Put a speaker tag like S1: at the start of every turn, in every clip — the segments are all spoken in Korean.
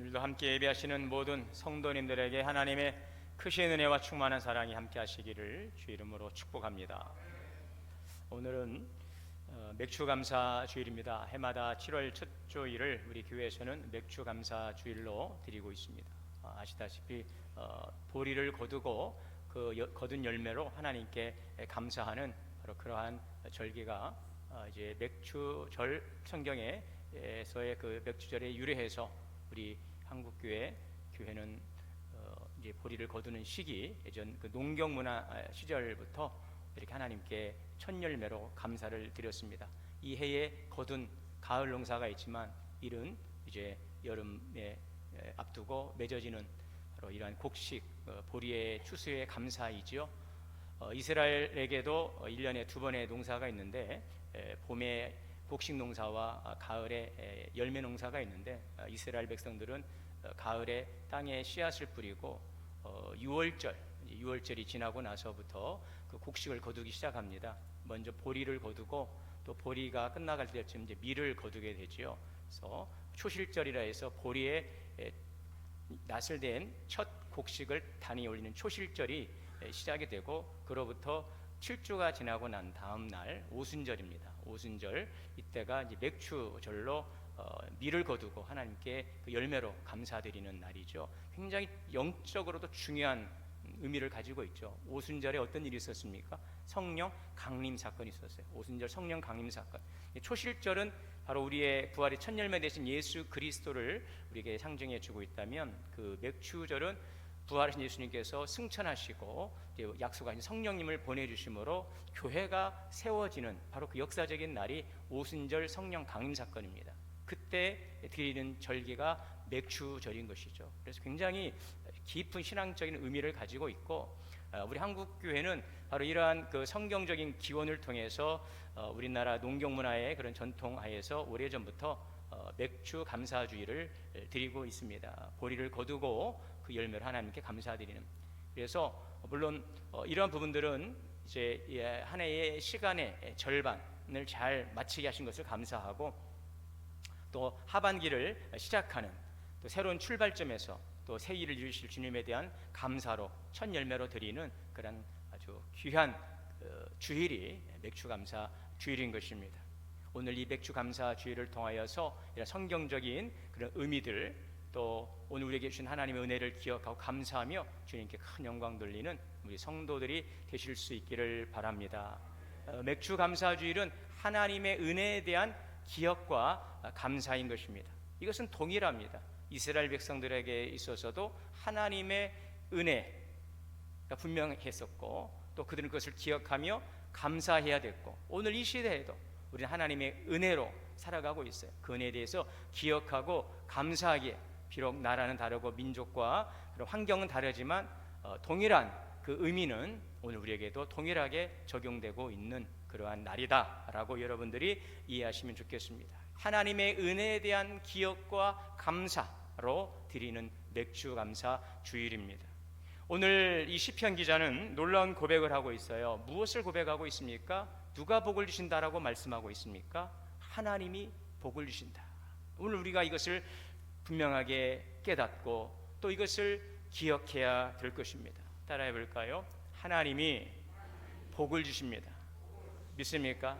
S1: 오늘도 함께 예배하시는 모든 성도님들에게 하나님의 크신 은혜와 충만한 사랑이 함께 하시기를 주 이름으로 축복합니다. 오늘은 맥주감사 주일입니다. 해마다 7월 첫 주일을 우리 교회에서는 맥주감사 주일로 드리고 있습니다. 아시다시피 보리를 거두고 그 거둔 열매로 하나님께 감사하는 바로 그러한 절기가 이제 맥주절, 성경에서의 그 맥주절에 유래해서 우리 한국교회는 이제 보리를 거두는 시기, 예전 그 농경 문화 시절부터 이렇게 하나님께 첫 열매로 감사를 드렸습니다. 이 해에 거둔 가을 농사가 있지만 이른 이제 여름에 앞두고 맺어지는 바로 이러한 곡식, 보리의 추수의 감사이지요. 이스라엘에게도 1년에 두 번의 농사가 있는데 봄에 곡식 농사와 가을에 열매 농사가 있는데 이스라엘 백성들은 가을에 땅에 씨앗을 뿌리고 6월절이 지나고 나서부터 그 곡식을 거두기 시작합니다. 먼저 보리를 거두고 또 보리가 끝나갈 때쯤 이제 밀을 거두게 되지요. 그래서 초실절이라 해서 보리에 낫을 댄 첫 곡식을 단위 올리는 초실절이 시작이 되고, 그로부터 7주가 지나고 난 다음 날 오순절입니다. 오순절, 이때가 이제 맥주절로 밀을 거두고 하나님께 그 열매로 감사드리는 날이죠. 굉장히 영적으로도 중요한 의미를 가지고 있죠. 오순절에 어떤 일이 있었습니까? 성령 강림 사건이 있었어요. 오순절 성령 강림 사건. 초실절은 바로 우리의 부활의 첫 열매 되신 예수 그리스도를 우리에게 상징해 주고 있다면, 그 맥주절은 부활하신 예수님께서 승천하시고 약속하신 성령님을 보내주심으로 교회가 세워지는 바로 그 역사적인 날이 오순절 성령 강림 사건입니다. 그때 드리는 절기가 맥주절인 것이죠. 그래서 굉장히 깊은 신앙적인 의미를 가지고 있고, 우리 한국 교회는 바로 이러한 그 성경적인 기원을 통해서 우리나라 농경 문화의 그런 전통 하에서 오래전부터 맥주 감사주의를 드리고 있습니다. 보리를 거두고 그 열매를 하나님께 감사드리는. 그래서 물론 이러한 부분들은 이제 한 해의 시간의 절반을 잘 마치게 하신 것을 감사하고, 또 하반기를 시작하는 또 새로운 출발점에서 또 새 일을 이루실 주님에 대한 감사로 첫 열매로 드리는 그런 아주 귀한 주일이 맥주감사 주일인 것입니다. 오늘 이 맥주감사 주일을 통하여서 이런 성경적인 그런 의미들, 또 오늘 우리에게 주신 하나님의 은혜를 기억하고 감사하며 주님께 큰 영광 돌리는 우리 성도들이 되실 수 있기를 바랍니다. 맥주감사주일은 하나님의 은혜에 대한 기억과 감사인 것입니다. 이것은 동일합니다. 이스라엘 백성들에게 있어서도 하나님의 은혜가 분명했었고, 또 그들은 그것을 기억하며 감사해야 됐고, 오늘 이 시대에도 우리는 하나님의 은혜로 살아가고 있어요. 그 은혜에 대해서 기억하고 감사하기에, 비록 나라는 다르고 민족과 환경은 다르지만 동일한 그 의미는 오늘 우리에게도 동일하게 적용되고 있는 그러한 날이다라고 여러분들이 이해하시면 좋겠습니다. 하나님의 은혜에 대한 기억과 감사로 드리는 맥주감사 주일입니다. 오늘 이 시편 기자는 놀라운 고백을 하고 있어요. 무엇을 고백하고 있습니까? 누가 복을 주신다라고 말씀하고 있습니까? 하나님이 복을 주신다. 오늘 우리가 이것을 분명하게 깨닫고 또 이것을 기억해야 될 것입니다. 따라해 볼까요? 하나님이 복을 주십니다. 믿습니까?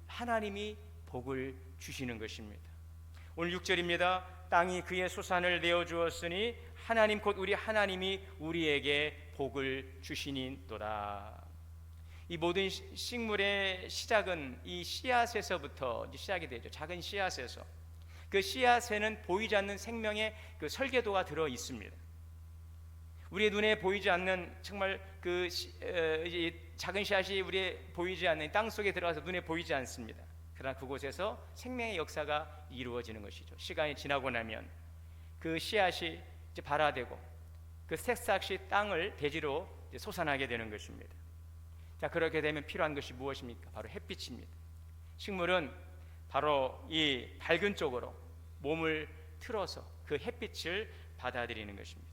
S1: 하나님이 복을 주시는 것입니다. 오늘 6절입니다. 땅이 그의 소산을 내어 주었으니 하나님 곧 우리 하나님이 우리에게 복을 주시니도다. 이 모든 식물의 시작은 이 씨앗에서부터 시작이 되죠. 작은 씨앗에서. 그 씨앗에는 보이지 않는 생명의 그 설계도가 들어 있습니다. 우리의 눈에 보이지 않는 정말 그 작은 씨앗이 우리의 보이지 않는 땅 속에 들어가서 눈에 보이지 않습니다. 그러나 그곳에서 생명의 역사가 이루어지는 것이죠. 시간이 지나고 나면 그 씨앗이 이제 발화되고 그 새싹이 땅을 대지로 솟아나게 되는 것입니다. 자, 그렇게 되면 필요한 것이 무엇입니까? 바로 햇빛입니다. 식물은 바로 이 밝은 쪽으로 몸을 틀어서 그 햇빛을 받아들이는 것입니다.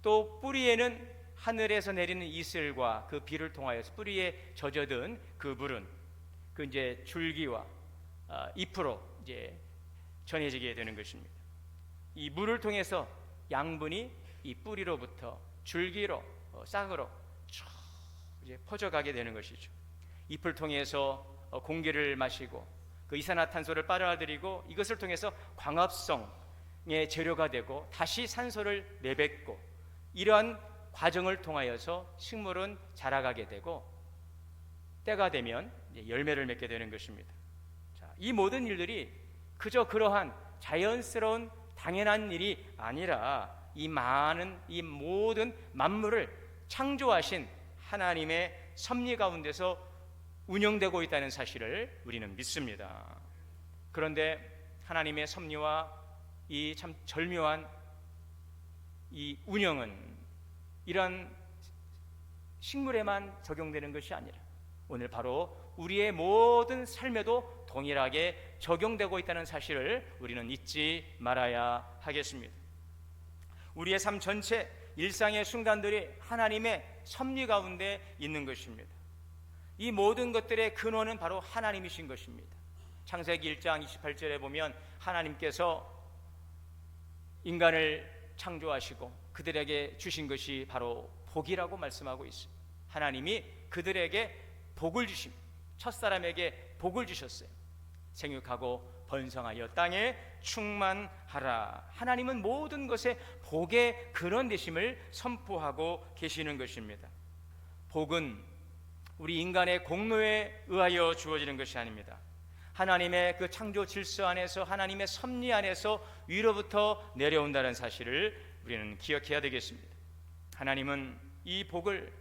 S1: 또 뿌리에는 하늘에서 내리는 이슬과 그 비를 통하여서 뿌리에 젖어든 그 물은 그 이제 줄기와 잎으로 이제 전해지게 되는 것입니다. 이 물을 통해서 양분이 이 뿌리로부터 줄기로 싹으로 쭉 이제 퍼져가게 되는 것이죠. 잎을 통해서 공기를 마시고 그 이산화탄소를 빨아들이고 이것을 통해서 광합성의 재료가 되고 다시 산소를 내뱉고 이러한 과정을 통하여서 식물은 자라가게 되고 때가 되면 열매를 맺게 되는 것입니다. 자, 이 모든 일들이 그저 그러한 자연스러운 당연한 일이 아니라 이 모든 만물을 창조하신 하나님의 섭리 가운데서 운영되고 있다는 사실을 우리는 믿습니다. 그런데 하나님의 섭리와 이 참 절묘한 이 운영은 이런 식물에만 적용되는 것이 아니라 오늘 바로 우리의 모든 삶에도 동일하게 적용되고 있다는 사실을 우리는 잊지 말아야 하겠습니다. 우리의 삶 전체 일상의 순간들이 하나님의 섭리 가운데 있는 것입니다. 이 모든 것들의 근원은 바로 하나님이신 것입니다. 창세기 1장 28절에 보면 하나님께서 인간을 창조하시고 그들에게 주신 것이 바로 복이라고 말씀하고 있습니다. 하나님이 그들에게 복을 주십니다. 첫사람에게 복을 주셨어요. 생육하고 번성하여 땅에 충만하라. 하나님은 모든 것에 복의 근원 되심을 선포하고 계시는 것입니다. 복은 우리 인간의 공로에 의하여 주어지는 것이 아닙니다. 하나님의 그 창조 질서 안에서 하나님의 섭리 안에서 위로부터 내려온다는 사실을 우리는 기억해야 되겠습니다. 하나님은 이 복을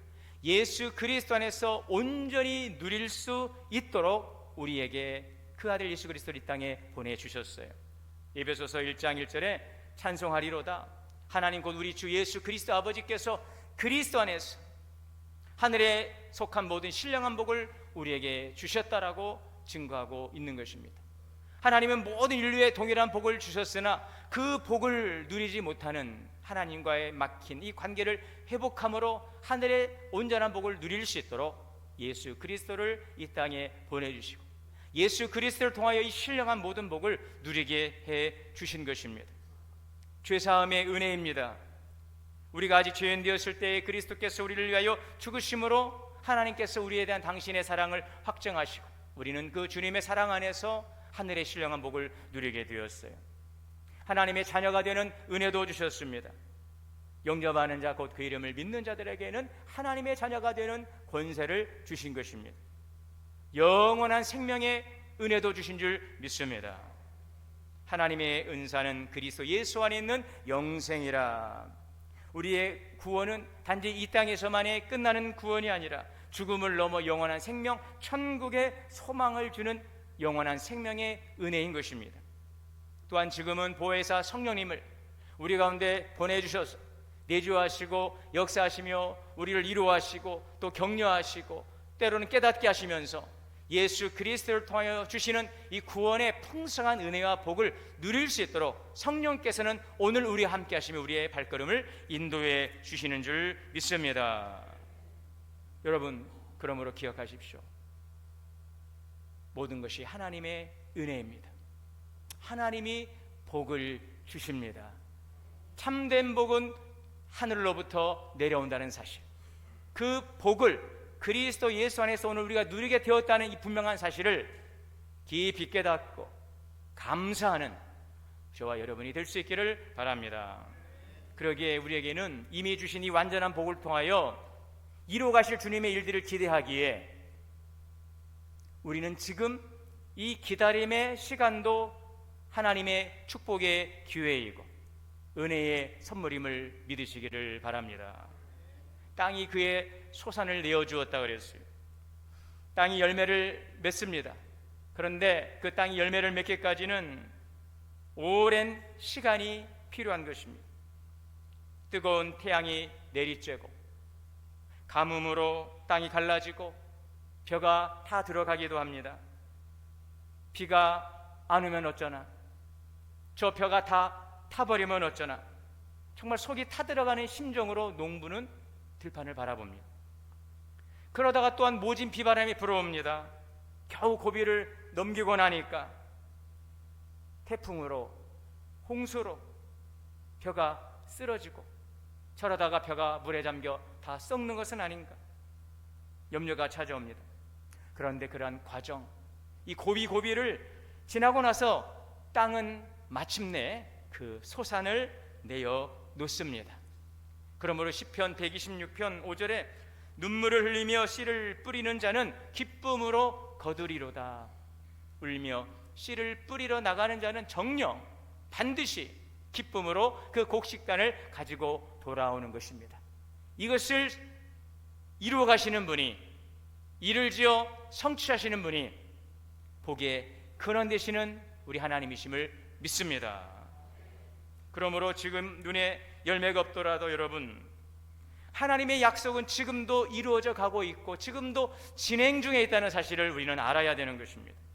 S1: 예수 그리스도 안에서 온전히 누릴 수 있도록 우리에게 그 아들 예수 그리스도를 이 땅에 보내주셨어요. 에베소서 1장 1절에 찬송하리로다. 하나님 곧 우리 주 예수 그리스도 아버지께서 그리스도 안에서 하늘에 속한 모든 신령한 복을 우리에게 주셨다라고 증거하고 있는 것입니다. 하나님은 모든 인류에 동일한 복을 주셨으나 그 복을 누리지 못하는 하나님과의 막힌 이 관계를 회복함으로 하늘의 온전한 복을 누릴 수 있도록 예수 그리스도를 이 땅에 보내주시고 예수 그리스도를 통하여 이 신령한 모든 복을 누리게 해 주신 것입니다. 죄사함의 은혜입니다. 우리가 아직 죄인 되었을 때에 그리스도께서 우리를 위하여 죽으심으로 하나님께서 우리에 대한 당신의 사랑을 확정하시고 우리는 그 주님의 사랑 안에서 하늘의 신령한 복을 누리게 되었어요. 하나님의 자녀가 되는 은혜도 주셨습니다. 영접하는 자 곧 그 이름을 믿는 자들에게는 하나님의 자녀가 되는 권세를 주신 것입니다. 영원한 생명의 은혜도 주신 줄 믿습니다. 하나님의 은사는 그리스도 예수 안에 있는 영생이라. 우리의 구원은 단지 이 땅에서만의 끝나는 구원이 아니라 죽음을 넘어 영원한 생명, 천국의 소망을 주는 영원한 생명의 은혜인 것입니다. 또한 지금은 보혜사 성령님을 우리 가운데 보내주셔서 내주하시고 역사하시며 우리를 이루하시고 또 격려하시고 때로는 깨닫게 하시면서 예수 그리스도를 통하여 주시는 이 구원의 풍성한 은혜와 복을 누릴 수 있도록 성령께서는 오늘 우리와 함께 하시며 우리의 발걸음을 인도해 주시는 줄 믿습니다. 여러분, 그러므로 기억하십시오. 모든 것이 하나님의 은혜입니다. 하나님이 복을 주십니다. 참된 복은 하늘로부터 내려온다는 사실, 그 복을 그리스도 예수 안에서 오늘 우리가 누리게 되었다는 이 분명한 사실을 깊이 깨닫고 감사하는 저와 여러분이 될 수 있기를 바랍니다. 그러기에 우리에게는 이미 주신 이 완전한 복을 통하여 이루 가실 주님의 일들을 기대하기에 우리는 지금 이 기다림의 시간도 하나님의 축복의 기회이고 은혜의 선물임을 믿으시기를 바랍니다. 땅이 그의 소산을 내어주었다 그랬어요. 땅이 열매를 맺습니다. 그런데 그 땅이 열매를 맺기까지는 오랜 시간이 필요한 것입니다. 뜨거운 태양이 내리쬐고 가뭄으로 땅이 갈라지고 벼가 타 들어가기도 합니다. 비가 안 오면 어쩌나, 저 벼가 다 타버리면 어쩌나, 정말 속이 타들어가는 심정으로 농부는 들판을 바라봅니다. 그러다가 또한 모진 비바람이 불어옵니다. 겨우 고비를 넘기고 나니까 태풍으로, 홍수로 벼가 쓰러지고 저러다가 벼가 물에 잠겨 다 썩는 것은 아닌가 염려가 찾아옵니다. 그런데 그러한 과정, 이 고비고비를 지나고 나서 땅은 마침내 그 소산을 내어 놓습니다. 그러므로 시편 126편 5절에 눈물을 흘리며 씨를 뿌리는 자는 기쁨으로 거두리로다. 울며 씨를 뿌리러 나가는 자는 정녕 반드시 기쁨으로 그 곡식단을 가지고 돌아오는 것입니다. 이것을 이루어 가시는 분이, 이를 지어 성취하시는 분이 복의 근원 되시는 우리 하나님이심을 믿습니다. 그러므로 지금 눈에 열매가 없더라도 여러분, 하나님의 약속은 지금도 이루어져 가고 있고 지금도 진행 중에 있다는 사실을 우리는 알아야 되는 것입니다.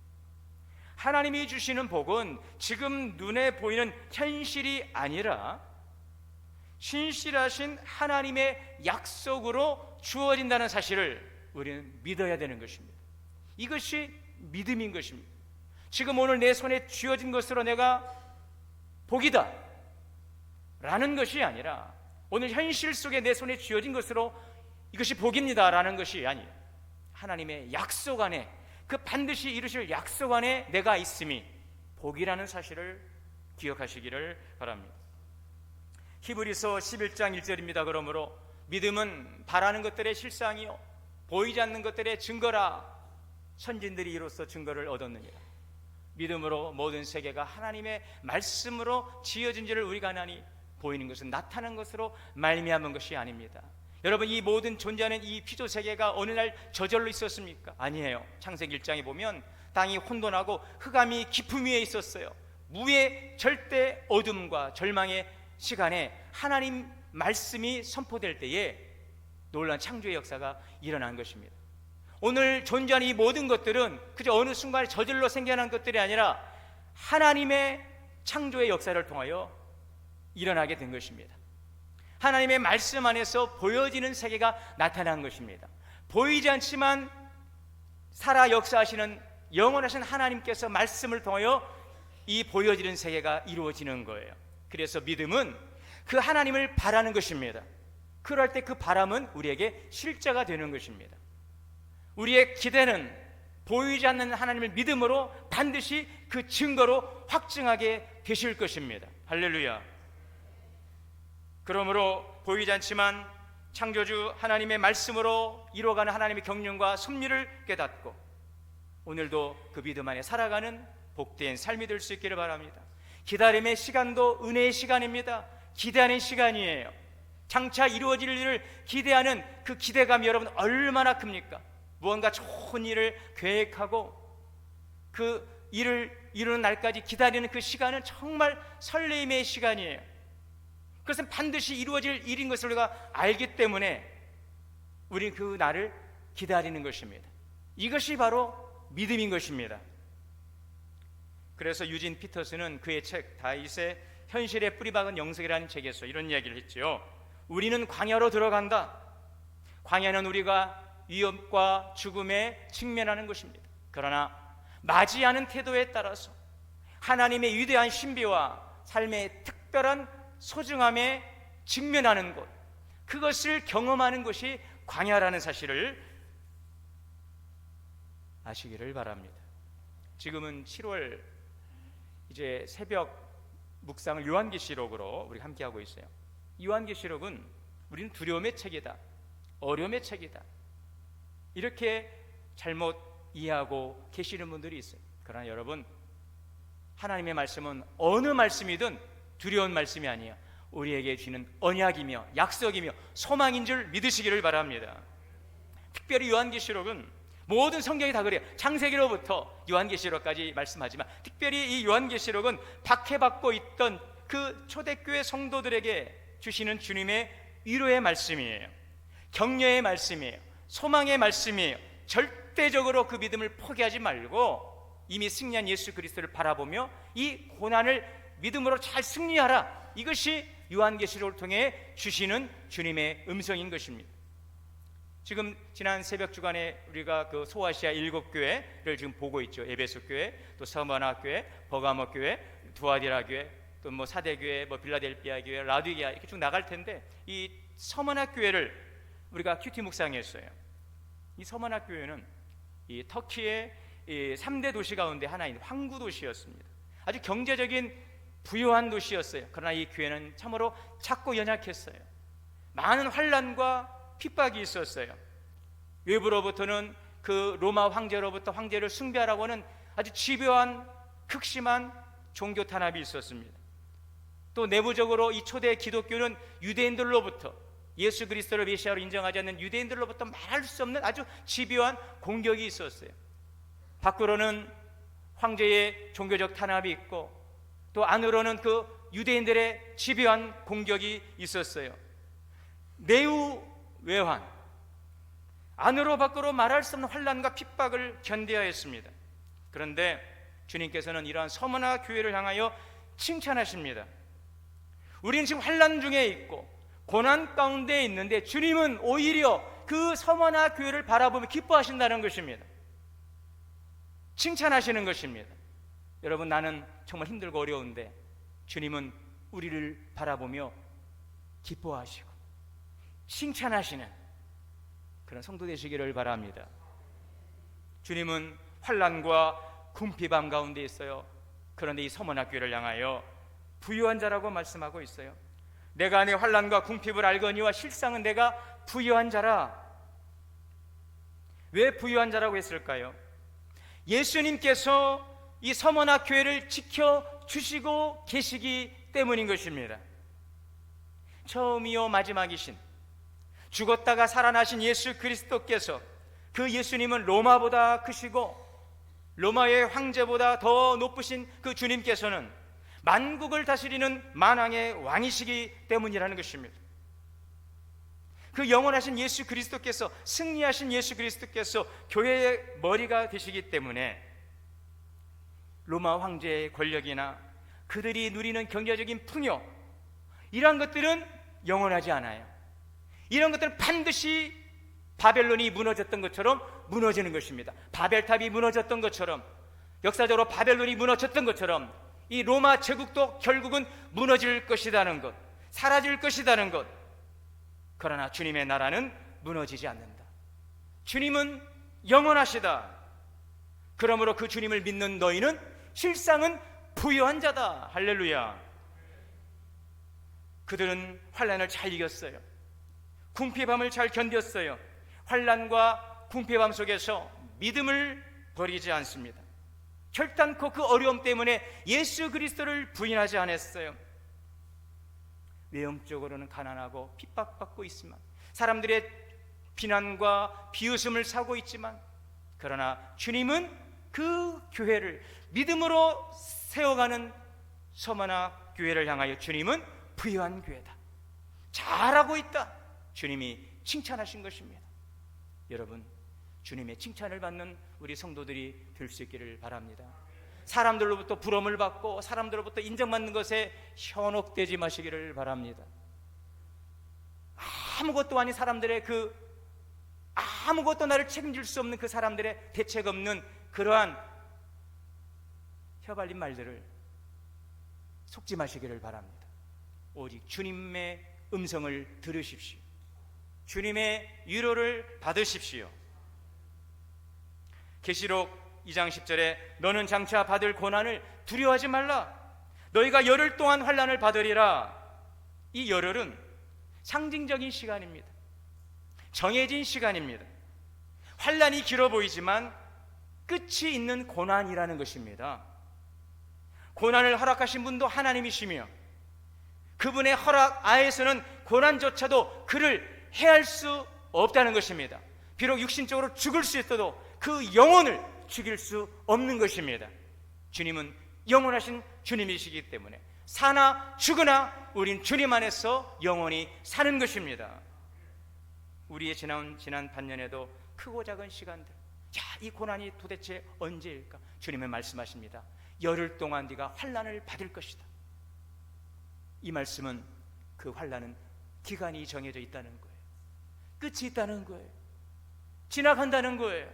S1: 하나님이 주시는 복은 지금 눈에 보이는 현실이 아니라 신실하신 하나님의 약속으로 주어진다는 사실을 우리는 믿어야 되는 것입니다. 이것이 믿음인 것입니다. 지금 오늘 내 손에 쥐어진 것으로 내가 복이다 라는 것이 아니라, 오늘 현실 속에 내 손에 쥐어진 것으로 이것이 복입니다 라는 것이 아니에요. 하나님의 약속 안에, 그 반드시 이루실 약속 안에 내가 있음이 복이라는 사실을 기억하시기를 바랍니다. 히브리서 11장 1절입니다. 그러므로 믿음은 바라는 것들의 실상이요 보이지 않는 것들의 증거라. 선진들이 이로써 증거를 얻었느니라. 믿음으로 모든 세계가 하나님의 말씀으로 지어진지를 우리가 아나니 보이는 것은 나타난 것으로 말미암은 것이 아닙니다. 여러분, 이 모든 존재하는 이 피조 세계가 어느 날 저절로 있었습니까? 아니에요. 창세기 1장에 보면 땅이 혼돈하고 흑암이 깊음 위에 있었어요. 무의 절대 어둠과 절망의 시간에 하나님 말씀이 선포될 때에 놀라운 창조의 역사가 일어난 것입니다. 오늘 존재하는 이 모든 것들은 그저 어느 순간에 저절로 생겨난 것들이 아니라 하나님의 창조의 역사를 통하여 일어나게 된 것입니다. 하나님의 말씀 안에서 보여지는 세계가 나타난 것입니다. 보이지 않지만 살아 역사하시는 영원하신 하나님께서 말씀을 통하여 이 보여지는 세계가 이루어지는 거예요. 그래서 믿음은 그 하나님을 바라는 것입니다. 그럴 때 그 바람은 우리에게 실제가 되는 것입니다. 우리의 기대는 보이지 않는 하나님을 믿음으로 반드시 그 증거로 확증하게 되실 것입니다. 할렐루야. 그러므로 보이지 않지만 창조주 하나님의 말씀으로 이루어가는 하나님의 경륜과 섭리를 깨닫고 오늘도 그 믿음 안에 살아가는 복된 삶이 될 수 있기를 바랍니다. 기다림의 시간도 은혜의 시간입니다. 기대하는 시간이에요. 장차 이루어질 일을 기대하는 그 기대감이 여러분 얼마나 큽니까? 무언가 좋은 일을 계획하고 그 일을 이루는 날까지 기다리는 그 시간은 정말 설레임의 시간이에요. 그것은 반드시 이루어질 일인 것을 우리가 알기 때문에 우리는 그 날을 기다리는 것입니다. 이것이 바로 믿음인 것입니다. 그래서 유진 피터스는 그의 책 다윗의 현실에 뿌리박은 영성이라는 책에서 이런 이야기를 했죠. 우리는 광야로 들어간다. 광야는 우리가 위협과 죽음에 직면하는 것입니다. 그러나 맞이하는 태도에 따라서 하나님의 위대한 신비와 삶의 특별한 소중함에 직면하는 것, 그것을 경험하는 것이 광야라는 사실을 아시기를 바랍니다. 지금은 7월 이제 새벽 묵상을 요한계시록으로 우리 함께 하고 있어요. 요한계시록은 우리는 두려움의 책이다, 어려움의 책이다, 이렇게 잘못 이해하고 계시는 분들이 있어요. 그러나 여러분, 하나님의 말씀은 어느 말씀이든 두려운 말씀이 아니에요. 우리에게 주는 언약이며 약속이며 소망인 줄 믿으시기를 바랍니다. 특별히 요한계시록은 모든 성경이 다 그래요. 창세기로부터 요한계시록까지 말씀하지만 특별히 이 요한계시록은 박해받고 있던 그 초대교회 성도들에게 주시는 주님의 위로의 말씀이에요. 격려의 말씀이에요. 소망의 말씀이에요. 절대적으로 그 믿음을 포기하지 말고 이미 승리한 예수 그리스도를 바라보며 이 고난을 믿음으로 잘 승리하라. 이것이 요한계시록을 통해 주시는 주님의 음성인 것입니다. 지금 지난 새벽 주간에 우리가 그 소아시아 7교회를 지금 보고 있죠. 에베소 교회, 또 서머나 교회, 버가모 교회, 두아디라 교회, 또 뭐 사대교회, 뭐 빌라델피아 교회, 라디게아 이렇게 쭉 나갈 텐데, 이 서머나 교회를 우리가 큐티 묵상했어요. 이 서머나 교회는 이 터키의 이 3대 도시 가운데 하나인 황구 도시였습니다. 아주 경제적인 부유한 도시였어요. 그러나 이 교회는 참으로 작고 연약했어요. 많은 환난과 핍박이 있었어요. 외부로부터는 그 로마 황제로부터 황제를 숭배하라고 하는 아주 집요한 극심한 종교 탄압이 있었습니다. 또 내부적으로 이 초대 기독교는 유대인들로부터, 예수 그리스도를 메시아로 인정하지 않는 유대인들로부터 말할 수 없는 아주 집요한 공격이 있었어요. 밖으로는 황제의 종교적 탄압이 있고, 또 안으로는 그 유대인들의 집요한 공격이 있었어요. 내우 외환, 안으로 밖으로 말할 수 없는 환난과 핍박을 견뎌야 했습니다. 그런데 주님께서는 이러한 서머나 교회를 향하여 칭찬하십니다. 우리는 지금 환난 중에 있고 고난 가운데 있는데 주님은 오히려 그 서머나 교회를 바라보며 기뻐하신다는 것입니다. 칭찬하시는 것입니다. 여러분, 나는 정말 힘들고 어려운데 주님은 우리를 바라보며 기뻐하시고 칭찬하시는 그런 성도 되시기를 바랍니다. 주님은 환난과 궁핍함 가운데 있어요. 그런데 이 서머나 교회를 향하여 부유한 자라고 말씀하고 있어요. 내가 내 환난과 궁핍을 알거니와 실상은 내가 부유한 자라. 왜 부유한 자라고 했을까요? 예수님께서 이 서머나 교회를 지켜주시고 계시기 때문인 것입니다. 처음이요 마지막이신, 죽었다가 살아나신 예수 그리스도께서, 그 예수님은 로마보다 크시고 로마의 황제보다 더 높으신 그 주님께서는 만국을 다스리는 만왕의 왕이시기 때문이라는 것입니다. 그 영원하신 예수 그리스도께서, 승리하신 예수 그리스도께서 교회의 머리가 되시기 때문에 로마 황제의 권력이나 그들이 누리는 경제적인 풍요, 이러한 것들은 영원하지 않아요. 이런 것들은 반드시 바벨론이 무너졌던 것처럼 무너지는 것입니다. 바벨탑이 무너졌던 것처럼, 역사적으로 바벨론이 무너졌던 것처럼 이 로마 제국도 결국은 무너질 것이라는 것, 사라질 것이라는 것. 그러나 주님의 나라는 무너지지 않는다. 주님은 영원하시다. 그러므로 그 주님을 믿는 너희는 실상은 부유한 자다. 할렐루야. 그들은 환난을 잘 이겼어요. 궁핍함을 잘 견뎠어요. 환난과 궁핍함 속에서 믿음을 버리지 않습니다. 결단코 그 어려움 때문에 예수 그리스도를 부인하지 않았어요. 외형적으로는 가난하고 핍박받고 있지만, 사람들의 비난과 비웃음을 사고 있지만, 그러나 주님은 그 교회를 믿음으로 세워가는 서머나 교회를 향하여 주님은 부유한 교회다, 잘하고 있다, 주님이 칭찬하신 것입니다. 여러분, 주님의 칭찬을 받는 우리 성도들이 될 수 있기를 바랍니다. 사람들로부터 부러움을 받고 사람들로부터 인정받는 것에 현혹되지 마시기를 바랍니다. 아무것도 아닌 사람들의 아무것도 나를 책임질 수 없는 그 사람들의 대책 없는 그러한 혀발린 말들을 속지 마시기를 바랍니다. 오직 주님의 음성을 들으십시오. 주님의 위로를 받으십시오. 계시록 2장 10절에 너는 장차 받을 고난을 두려워하지 말라. 너희가 열흘 동안 환난을 받으리라. 이 열흘은 상징적인 시간입니다. 정해진 시간입니다. 환난이 길어 보이지만 끝이 있는 고난이라는 것입니다. 고난을 허락하신 분도 하나님이시며 그분의 허락 아에서는 고난조차도 그를 해할 수 없다는 것입니다. 비록 육신적으로 죽을 수 있어도 그 영혼을 죽일 수 없는 것입니다. 주님은 영원하신 주님이시기 때문에 사나 죽으나 우린 주님 안에서 영원히 사는 것입니다. 우리의 지난 반년에도 크고 작은 시간들, 이 고난이 도대체 언제일까? 주님은 말씀하십니다. 열흘 동안 네가 환난을 받을 것이다. 이 말씀은 그 환난은 기간이 정해져 있다는 거예요. 끝이 있다는 거예요. 지나간다는 거예요.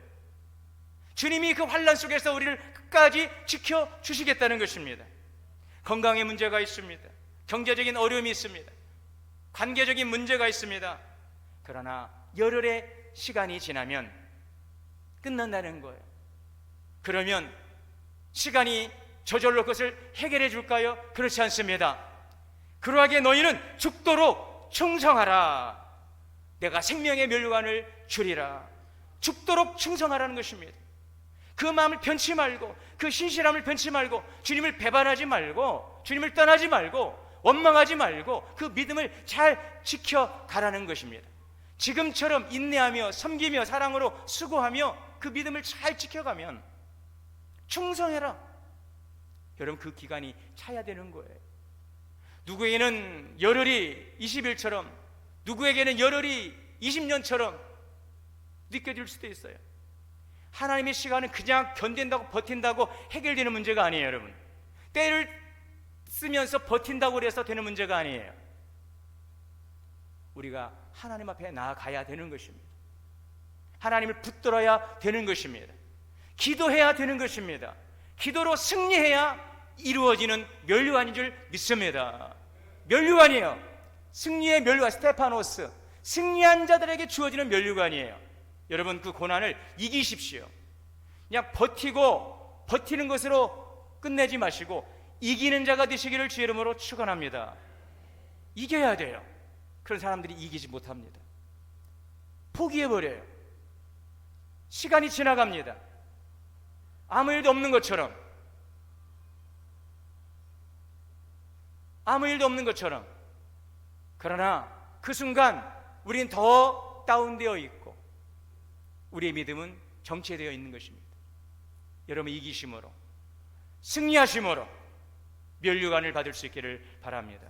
S1: 주님이 그 환난 속에서 우리를 끝까지 지켜주시겠다는 것입니다. 건강에 문제가 있습니다. 경제적인 어려움이 있습니다. 관계적인 문제가 있습니다. 그러나 열흘의 시간이 지나면 끝난다는 거예요. 그러면 시간이 저절로 그것을 해결해 줄까요? 그렇지 않습니다. 그러하기에 너희는 죽도록 충성하라. 내가 생명의 멸류관을 주리라. 죽도록 충성하라는 것입니다. 그 마음을 변치 말고, 그 신실함을 변치 말고, 주님을 배반하지 말고, 주님을 떠나지 말고, 원망하지 말고 그 믿음을 잘 지켜가라는 것입니다. 지금처럼 인내하며 섬기며 사랑으로 수고하며 그 믿음을 잘 지켜가면 충성해라. 여러분, 그 기간이 차야 되는 거예요. 누구에게는 열흘이 20일처럼, 누구에게는 열흘이 20년처럼 느껴질 수도 있어요. 하나님의 시간은 그냥 견딘다고 버틴다고 해결되는 문제가 아니에요. 여러분, 때를 쓰면서 버틴다고 해서 되는 문제가 아니에요. 우리가 하나님 앞에 나아가야 되는 것입니다. 하나님을 붙들어야 되는 것입니다. 기도해야 되는 것입니다. 기도로 승리해야 이루어지는 멸류관인 줄 믿습니다. 멸류관이에요. 승리의 멸류관, 스테파노스, 승리한 자들에게 주어지는 멸류관이에요. 여러분, 그 고난을 이기십시오. 그냥 버티는 것으로 끝내지 마시고 이기는 자가 되시기를 주의 이름으로 축원합니다. 이겨야 돼요. 그런 사람들이 이기지 못합니다. 포기해버려요. 시간이 지나갑니다. 아무 일도 없는 것처럼, 아무 일도 없는 것처럼. 그러나 그 순간 우리는 더 다운되어 있고 우리의 믿음은 정체되어 있는 것입니다. 여러분, 이기심으로, 승리하심으로 멸류관을 받을 수 있기를 바랍니다.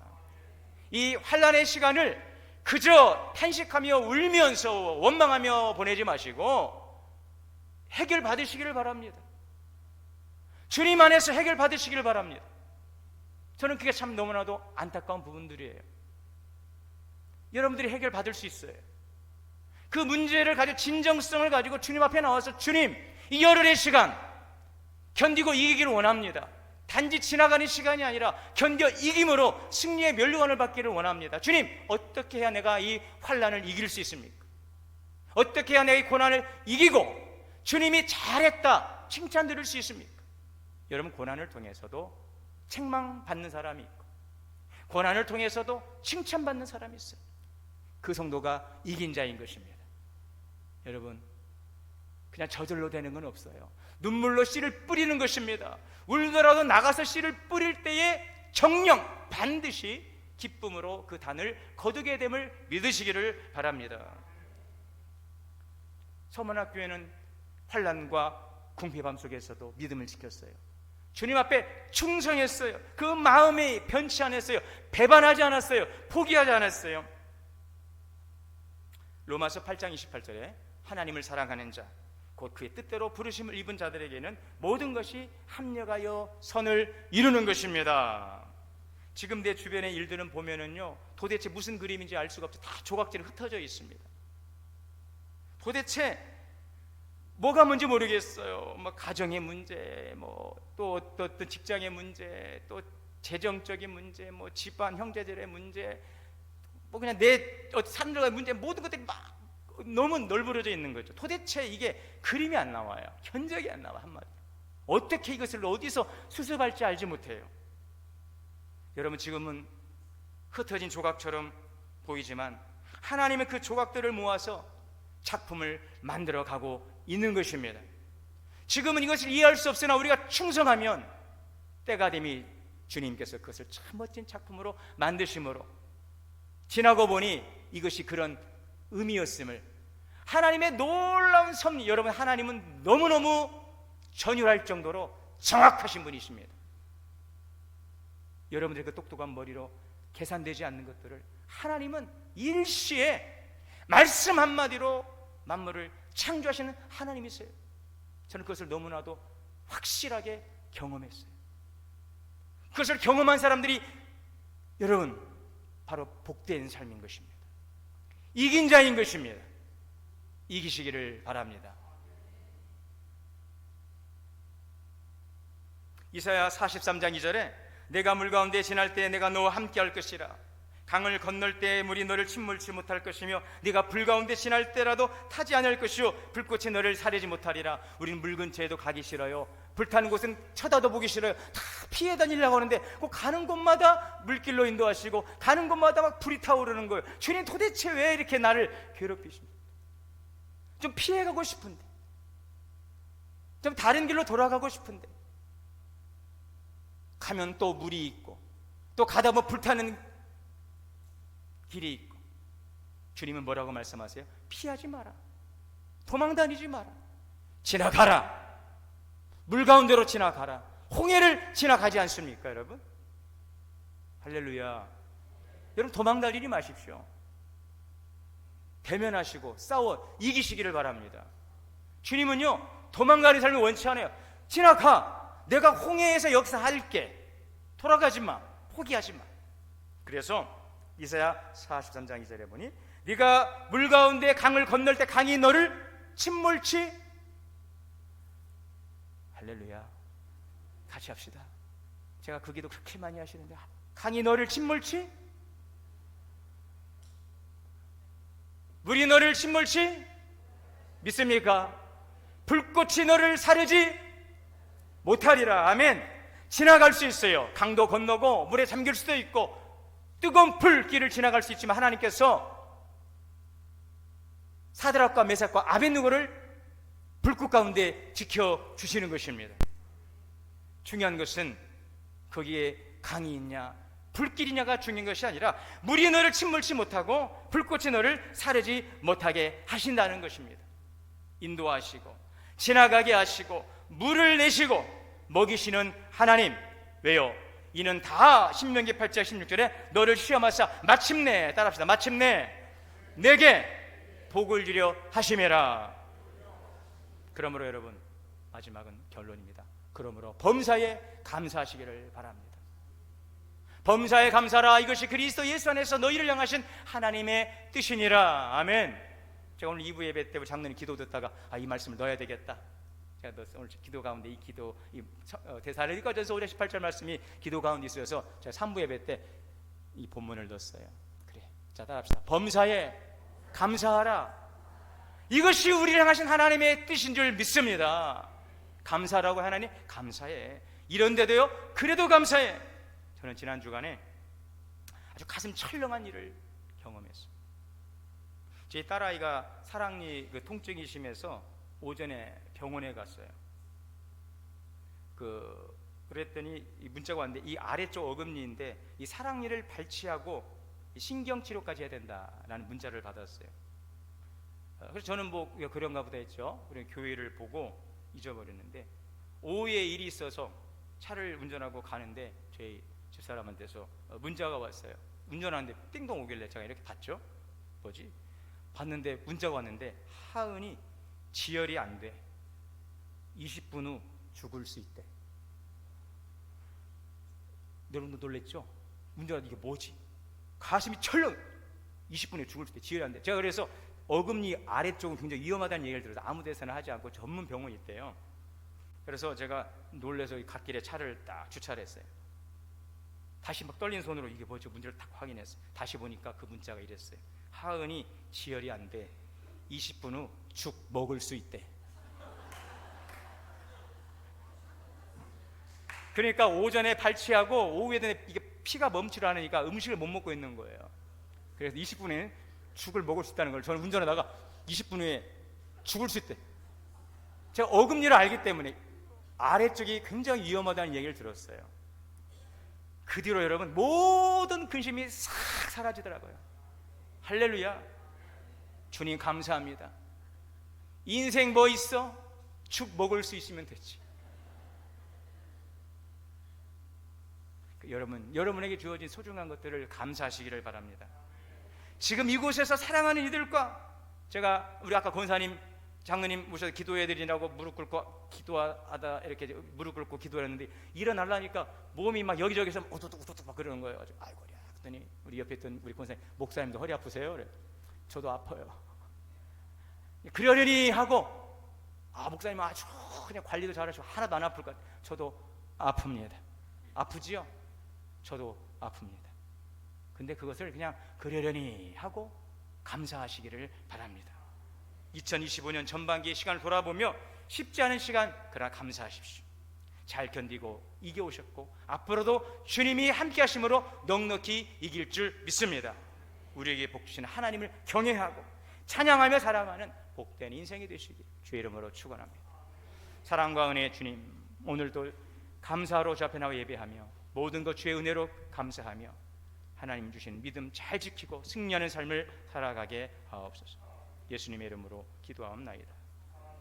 S1: 이 환난의 시간을 그저 탄식하며 울면서 원망하며 보내지 마시고 해결 받으시기를 바랍니다. 주님 안에서 해결 받으시기를 바랍니다. 저는 그게 참 너무나도 안타까운 부분들이에요. 여러분들이 해결 받을 수 있어요. 그 문제를 가지고 진정성을 가지고 주님 앞에 나와서 주님, 이 열흘의 시간 견디고 이기기를 원합니다. 단지 지나가는 시간이 아니라 견뎌 이김으로 승리의 멸류관을 받기를 원합니다. 주님, 어떻게 해야 내가 이 환난을 이길 수 있습니까? 어떻게 해야 내가 이 고난을 이기고 주님이 잘했다 칭찬 들을 수 있습니까? 여러분, 고난을 통해서도 책망받는 사람이 있고 고난을 통해서도 칭찬받는 사람이 있어요. 그 성도가 이긴 자인 것입니다. 여러분, 그냥 저절로 되는 건 없어요. 눈물로 씨를 뿌리는 것입니다. 울더라도 나가서 씨를 뿌릴 때에 정령 반드시 기쁨으로 그 단을 거두게 됨을 믿으시기를 바랍니다. 서문학교회는 환난과 궁핍함 속에서도 믿음을 지켰어요. 주님 앞에 충성했어요. 그 마음이 변치 않았어요. 배반하지 않았어요. 포기하지 않았어요. 로마서 8장 28절에 하나님을 사랑하는 자, 곧 그의 뜻대로 부르심을 입은 자들에게는 모든 것이 합력하여 선을 이루는 것입니다. 지금 내 주변의 일들은 보면은요, 도대체 무슨 그림인지 알 수가 없어요. 다 조각질이 흩어져 있습니다. 도대체 뭐가 뭔지 모르겠어요. 뭐 가정의 문제, 또 어떤 직장의 문제, 또 재정적인 문제, 집안 형제들의 문제, 그냥 내 사람들과의 문제, 모든 것들이 막 너무 널브러져 있는 거죠. 도대체 이게 그림이 안 나와요. 현적이 안 나와. 한마디. 어떻게 이것을 어디서 수습할지 알지 못해요. 여러분, 지금은 흩어진 조각처럼 보이지만 하나님은 그 조각들을 모아서 작품을 만들어 가고 있는 것입니다. 지금은 이것을 이해할 수 없으나 우리가 충성하면 때가 되면 주님께서 그것을 참 멋진 작품으로 만드심으로, 지나고 보니 이것이 그런 의미였음을, 하나님의 놀라운 섭리, 여러분, 하나님은 너무너무 전율할 정도로 정확하신 분이십니다. 여러분들의 그 똑똑한 머리로 계산되지 않는 것들을 하나님은 일시에 말씀 한마디로 만물을 창조하시는 하나님이세요. 저는 그것을 너무나도 확실하게 경험했어요. 그것을 경험한 사람들이 여러분 바로 복된 삶인 것입니다. 이긴 자인 것입니다. 이기시기를 바랍니다. 이사야 43장 2절에
S2: 내가 물 가운데 지날 때 내가 너와 함께 할 것이라. 강을 건널 때 물이 너를 침몰치 못할 것이며 네가 불 가운데 지날 때라도 타지 않을 것이요 불꽃이 너를 사르지 못하리라. 우리는 물 근처에도 가기 싫어요. 불타는 곳은 쳐다도 보기 싫어요. 다 피해 다니려고 하는데 꼭 가는 곳마다 물길로 인도하시고 가는 곳마다 막 불이 타오르는 거예요. 주님, 도대체 왜 이렇게 나를 괴롭히십니까? 좀 피해가고 싶은데, 좀 다른 길로 돌아가고 싶은데, 가면 또 물이 있고 또 가다 보면 불타는 길이 있고. 주님은 뭐라고 말씀하세요? 피하지 마라, 도망 다니지 마라, 지나가라. 물 가운데로 지나가라. 홍해를 지나가지 않습니까, 여러분? 할렐루야. 여러분, 도망 다니지 마십시오. 대면하시고 싸워 이기시기를 바랍니다. 주님은요, 도망가는 삶을 원치 않아요. 지나가. 내가 홍해에서 역사할게. 돌아가지 마, 포기하지 마. 그래서 이사야 43장 2절에 보니 네가 물 가운데 강을 건널 때 강이 너를 침몰치. 할렐루야. 같이 합시다. 제가 그 기도 그렇게 많이 하시는데, 강이 너를 침몰치, 물이 너를 침몰치 믿습니까? 불꽃이 너를 사르지 못하리라. 아멘. 지나갈 수 있어요. 강도 건너고 물에 잠길 수도 있고 뜨거운 불길을 지나갈 수 있지만 하나님께서 사드락과 메삭과 아벳느고를 불꽃 가운데 지켜주시는 것입니다. 중요한 것은 거기에 강이 있냐 불길이냐가 중요한 것이 아니라 물이 너를 침몰치 못하고 불꽃이 너를 사르지 못하게 하신다는 것입니다. 인도하시고 지나가게 하시고 물을 내시고 먹이시는 하나님. 왜요? 이는 다 신명기 8장 16절에 너를 시험하사 마침내, 따라합시다, 마침내 내게 복을 주려 하심이라. 그러므로 여러분, 마지막은 결론입니다. 그러므로 범사에 감사하시기를 바랍니다. 범사에 감사라. 이것이 그리스도 예수 안에서 너희를 향하신 하나님의 뜻이니라. 아멘. 제가 오늘 2부 예배 때 장로님 기도 듣다가 이 말씀을 넣어야 되겠다. 제가 오늘 기도 가운데 이 기도, 데살로니가전서 5장 18절 말씀이 기도 가운데 있어서 제가 3부 예배 때 이 본문을 넣었어요. 그래, 자, 따라합시다. 범사에 감사하라. 이것이 우리를 향하신 하나님의 뜻인 줄 믿습니다. 감사라고. 하나님 감사해. 이런데도요, 그래도 감사해. 저는 지난 주간에 아주 가슴 철렁한 일을 경험했어요. 제 딸아이가 사랑니 통증이 심해서 오전에 병원에 갔어요. 그랬더니 문자가 왔는데 이 아래쪽 어금니인데 이 사랑니를 발치하고 신경치료까지 해야 된다라는 문자를 받았어요. 그래서 저는 뭐 그런가 보다 했죠. 우리 교회를 보고 잊어버렸는데 오후에 일이 있어서 차를 운전하고 가는데 저희 집사람한테서 문자가 왔어요. 운전하는데 띵동 오길래 제가 이렇게 봤죠. 뭐지? 봤는데 문자가 왔는데 하은이 지혈이 안 돼. 20분 후 죽을 수 있대. 여러분도 놀랬죠? 문자가 이게 뭐지? 가슴이 철렁. 20분 후에 죽을 수 있대. 지혈이 안 돼. 제가 그래서 어금니 아래쪽은 굉장히 위험하다는 얘기를 들어서 아무 데서나 하지 않고 전문 병원이 있대요. 그래서 제가 놀래서 갓길에 차를 딱 주차를 했어요. 다시 막 떨린 손으로 이게 뭐지? 문제를 딱 확인했어요. 다시 보니까 그 문자가 이랬어요. 하은이 지혈이 안 돼. 20분 후 죽 먹을 수 있대. 그러니까 오전에 발치하고 오후에 이게 피가 멈추려 하니까 음식을 못 먹고 있는 거예요. 그래서 20분에 죽을 먹을 수 있다는 걸 저는 운전하다가 20분 후에 죽을 수 있대. 제가 어금니를 알기 때문에 아래쪽이 굉장히 위험하다는 얘기를 들었어요. 그 뒤로 여러분 모든 근심이 싹 사라지더라고요. 할렐루야. 주님 감사합니다. 인생 뭐 있어? 죽 먹을 수 있으면 됐지. 여러분에게 주어진 소중한 것들을 감사하시기를 바랍니다. 지금 이곳에서 사랑하는 이들과 제가 우리 아까 권사님 장로님 모셔서 기도해드리라고 무릎 꿇고 기도하다 이렇게 무릎 꿇고 기도했는데 일어나려니까 몸이 막 여기저기서 우두둑 막 그러는 거예요. 아이고 그래. 그랬더니 우리 옆에 있던 우리 권사님 목사님도 허리 아프세요? 그래. 저도 아파요. 그러려니 하고 목사님 아주 그냥 관리도 잘하시고 하나도 안 아플 것 같아요. 저도 아픕니다. 아프지요? 저도 아픕니다. 근데 그것을 그냥 그러려니 하고 감사하시기를 바랍니다. 2025년 전반기의 시간을 돌아보며 쉽지 않은 시간, 그러나 감사하십시오. 잘 견디고 이겨오셨고 앞으로도 주님이 함께 하심으로 넉넉히 이길 줄 믿습니다. 우리에게 복 주시는 하나님을 경외하고 찬양하며 살아가는 복된 인생이 되시길 주의 이름으로 축원합니다. 사랑과 은혜의 주님, 오늘도 감사로 주 앞에 나와 예배하며 모든 것 주의 은혜로 감사하며 하나님 주신 믿음 잘 지키고 승리하는 삶을 살아가게 하옵소서. 예수님의 이름으로 기도하옵나이다.